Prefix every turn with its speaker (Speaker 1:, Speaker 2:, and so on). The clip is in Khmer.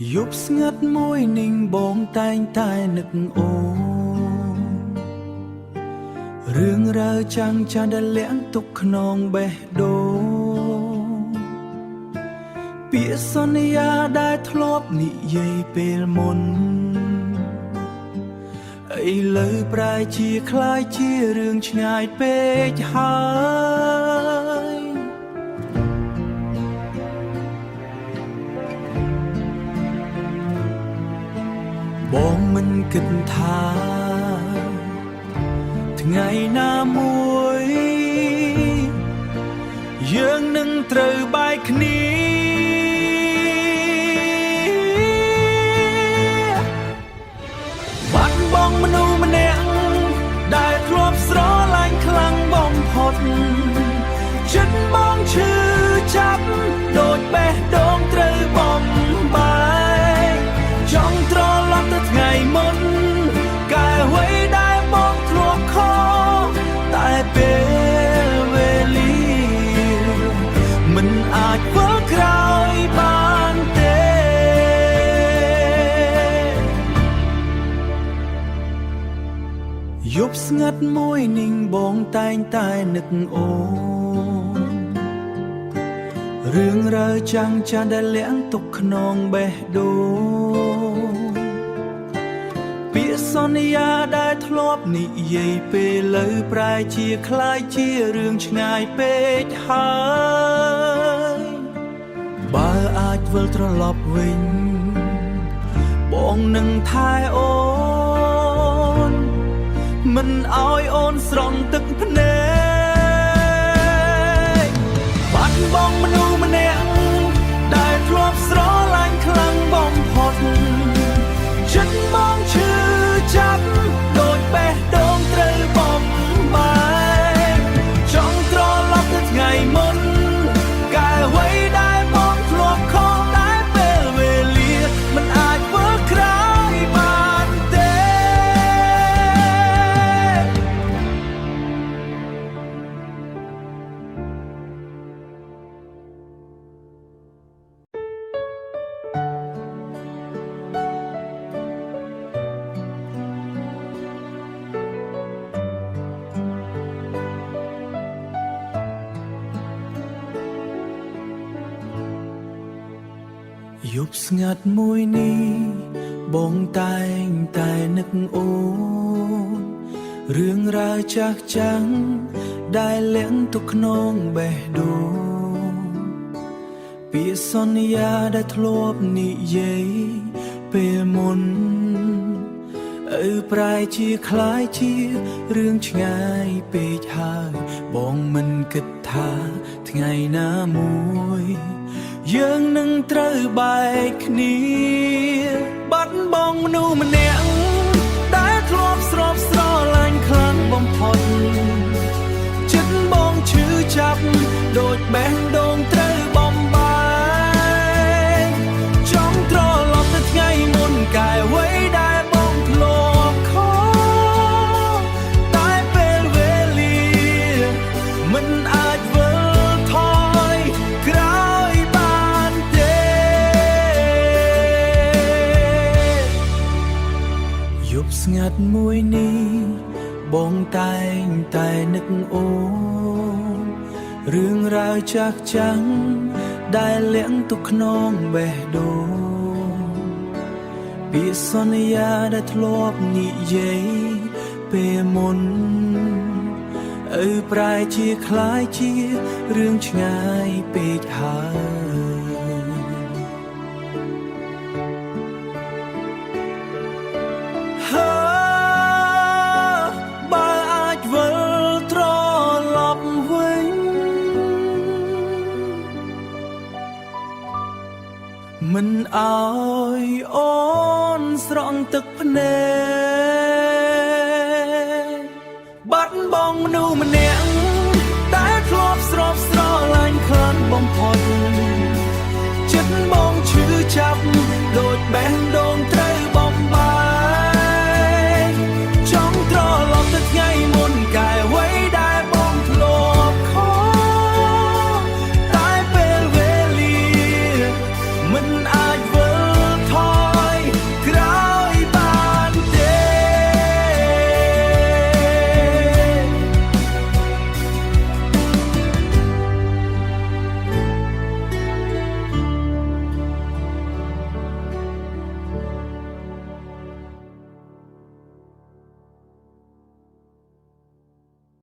Speaker 1: យប់ស្ងាត់មួយនិងបងតែងតែនឹកអូនរឿងរ៉ាវចាំងចាំដែលលាក់ទុកក្នុងបេះដូងពាក្យសន្យាដែលធ្លាប់និយាយពេលមុនឥឡូវប្រែជាคล้ายជារឿងឆ្ងាយពេកហើយបងមិនគិតថាថ្ងៃណាមួយយើងនឹងត្រូវបែកគ្នាបាត់បង់មនុស្សម្នាក់ដែលធ្លាប់ស្រឡាញ់ខ្លាំងបំផុតចិត្តបងឈឺចាប់ដូចបេះដូងត្រូវបំបាយចង់ត្រឡប់ទៅថ្ងៃមុនកែអ្វីដែលបងធ្លាប់ខកតែពេលវេលាមិនអាចធ្វើក្រោយបានទេយប់ស្ងាត់មួយនិងបងតែងតែនឹកអូនរឿងរ៉ាវចាំងចាំដែលលាក់ទុកក្នុងបេះដូងពាក្យសន្យាដែលធ្លាប់និយាយពេលលើប្រែជាคล้ายជារឿងឆ្ងាយពេកហើយបើអាចវិលត្រឡប់វិញបងនឹងថែអូនមិនឲ្យអូនស្រង់ទឹកភ្នែកបាត់បង់មនុស្សម្នាក់ដែលធ្លាប់ស្រឡាញ់ខ្លាំងបំផុតចិត្តបងឈឺចាប់ដូចបេះដូងត្រូវបំបាយចង់ត្រឡប់ទៅថ្ងៃមុនកែអ្វីដែលបងធ្លាប់ខកតែពេលវេលាមិនអាចធ្វើក្រោយបានទេយប់ស្ងាត់មួយនេះបងតែងតែនឹកអូនរឿងរ៉ាវចាស់ចាំងដែលលាក់ទុកក្នុងបេះដូងពាក្យសន្យាដែលធ្លាប់និយាយពេលមុនប្រែជាคล้ายជារឿងឆ្ងាយពេកហើយបងមិនគិតថាថ្ងៃណាមួយយើងនឹងត្រូវបែកគ្នាបាត់បង់មនុស្សម្នាក់ដែលធ្លាប់ស្រឡាញ់ខ្លាំងបំផុតចិត្តបងឈឺចាប់ដូចបេះដូងត្រូវបំបាយចង់ត្រឡប់ទៅថ្ងៃមុនកែអ្វីដែលបងធ្លាប់ខកតែពេលវេលាមិនអាចវិលថយក្រោយបានទេយប់ស្ងាត់មួយនេះបងតែងតែនឹកអូនរឿងរ៉ាវចាស់ចាំងដែលលាក់ទុកក្នុងបេះដូងពាក្យសន្យាដែលធ្លាប់និយាយពេលមុនប្រែជាคล้ายជារឿងឆ្ងាយពេកហើយបើអាចវិលត្រឡប់វិញមិនអោយអូនស្រង់ទឹកភ្នែកបាត់បង់មនុស្សម្នាក់តែធ្លាប់ស្រឡាញ់ខ្លាំងបំផុតចិត្តបងឈឺចាប់ដូចបេះដូង